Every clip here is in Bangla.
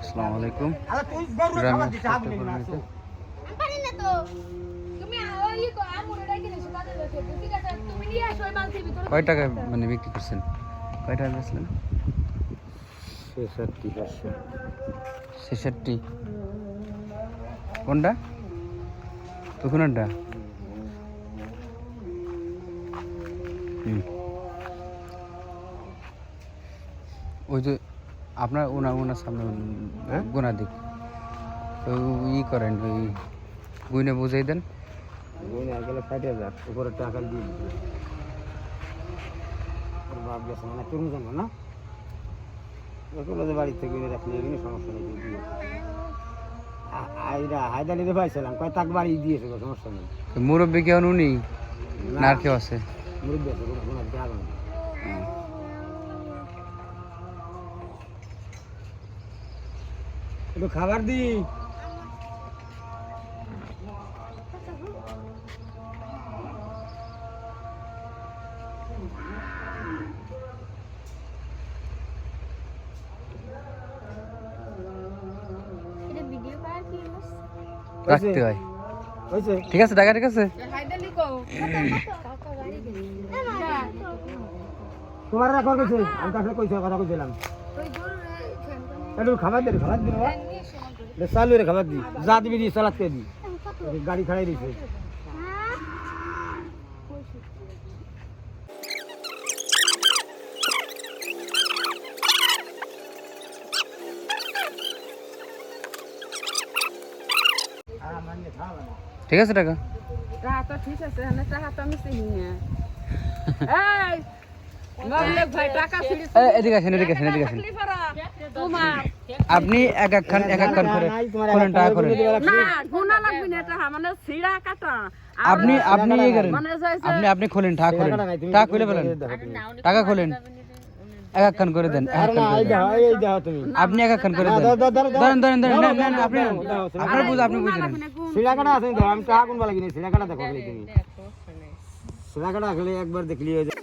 আসসালামু আলাইকুম। কয় টাকা মানে বিক্রি করছেন? কয় টাকা বেচলেন? 66। কোনটা? কোনটা? ওই যে আপনার ওনার সামনে গোনা দিক তো ই করেন, ওই গুইনে বুঝাই দেন। গুইনে গেলে 60,000 উপরে টাকা দিয়ে বাপ গেছে না তুমি জানো না বাড়ি থেকে গুইনে রাখলে এমনি সমস্যা নেই। হায়দারিতে পাইছিলাম কয় তাক বাড়ি দিয়েছে, সমস্যা নেই। মুরব্বী কেমন উনি না আর কেউ আছে? মুরব্বী আছে, একটু খাবার দি। রাখতে হয়। ঠিক আছে, টাকা ঠিক আছে। তোমার রাখার কইছে, আমি তাকে কইছি কথা কইছিলাম। একটু খাবার দে, খাবার দি বাবা। চালু রে খাবার দি, যা দিবি দি চালাতে দি। গাড়ি খাড়াই দিছে। ঠিক আছে টাকা। তো ঠিক আছে, টাকা তো আমি চিনি না। এই মল্লিক ভাই টাকা ছিড়ি। এদিকে আসেন, এদিকে আসেন, এদিকে আসেন। আপনি এক এক খান করে কোন টাকা করেন না, গুনা লাগবে না, টাকা মানে ছিড়া কাটা। আপনি এই করেন, আপনি খোলেন, টাকা খুলে ফেলেন, টাকা খোলেন, এক এক খান করে দেন। আপনি এক এক খান করে দেন। ধরেন আপনি আপনি বুঝলেন। ছিড়া কাটা আছে তো, আমি টাকা কোন বলা কিনে ছিড়া কাটা দেখো তুমি। ছিড়া কাটা খেলে একবার দেখলি হয়ে যায়।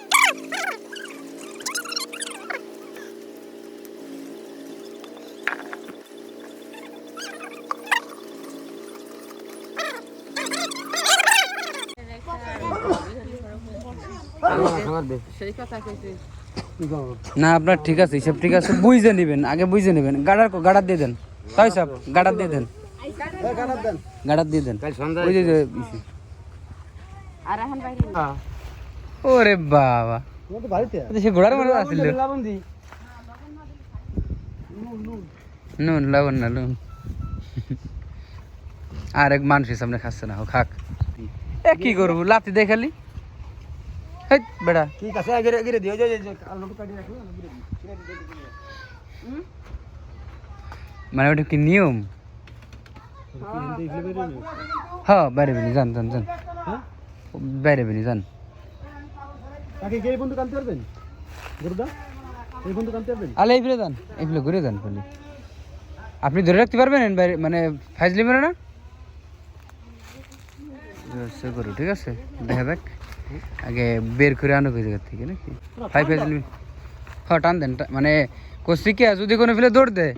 না আপনার ঠিক আছে, হিসাব ঠিক আছে, বুঝে নেবেন, আগে বুঝে নেবেন। গাড়ার দিয়ে দেন, তাই সব গাড়ার দিয়ে দেন, গাড়ার দিয়ে দেন। ওই যে ওরে বাবা, সে ঘোড়ার মনে আসছিল। নুন লবণ না নুন। আর এক মানুষের সামনে খাচ্ছে না, খাক। কি করবো, লাতি দেখালি বেড়া। ঠিক আছে, এগিয়ে দিও। মানে ওটা কি নিয়ম? হ্যাঁ, বাইরে বেনি যান, বাইরে বেনি যান। আলে এই ফিরে যান, এই ফিরে ঘুরে যান। ফলে আপনি ধরে রাখতে পারবেন বাইরে, মানে ফাইজলি মেরে না করু। ঠিক আছে, দেখা যাক, আগে বের করে আনো ওই জায়গার থেকে নাকি ফাইজলি। হ্যাঁ টান দেন, মানে কষি কে যদি কোনো ফেলে দৌড় দেয়,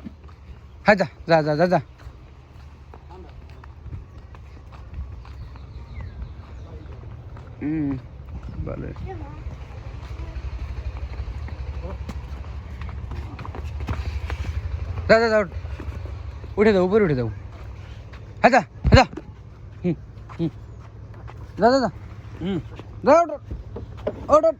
হ্যাঁ যা যা যা যা যা। ভালো, যা যা যা, উঠে দাও, উপরে উঠে দাও। হ্যাঁ যা যা, যা যা যা, যা ওঠ যা।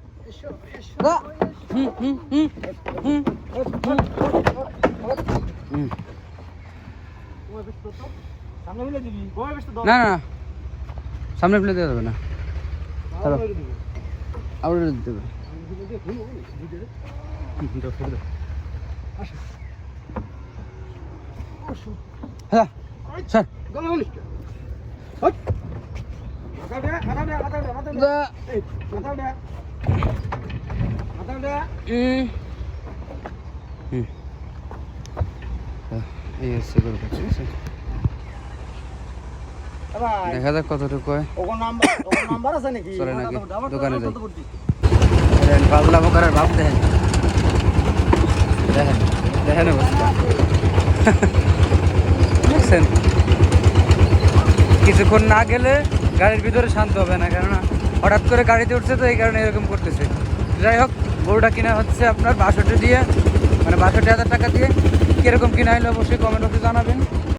না না, সামনে ফেলে দেওয়া যাবে না, আবার দিতে হবে। হ্যাঁ স্যার, দেখা যাক কতটুকু হয়। চলে নাকি দোকানে যাই। পাগলা বোকারের ভাব দেখেন, দেখেন অবস্থা। দেখছেন কিছুক্ষণ না গেলে গাড়ির ভিতরে শান্ত হবে না, কেননা হঠাৎ করে গাড়িতে উঠছে তো এই কারণে এরকম করতেছে। যাই হোক, গরুটা কিনা হচ্ছে আপনার 62 দিয়ে, মানে 62,000 টাকা দিয়ে। কিরকম কিনা হলে অবশ্যই কমেন্ট বক্সে জানাবেন।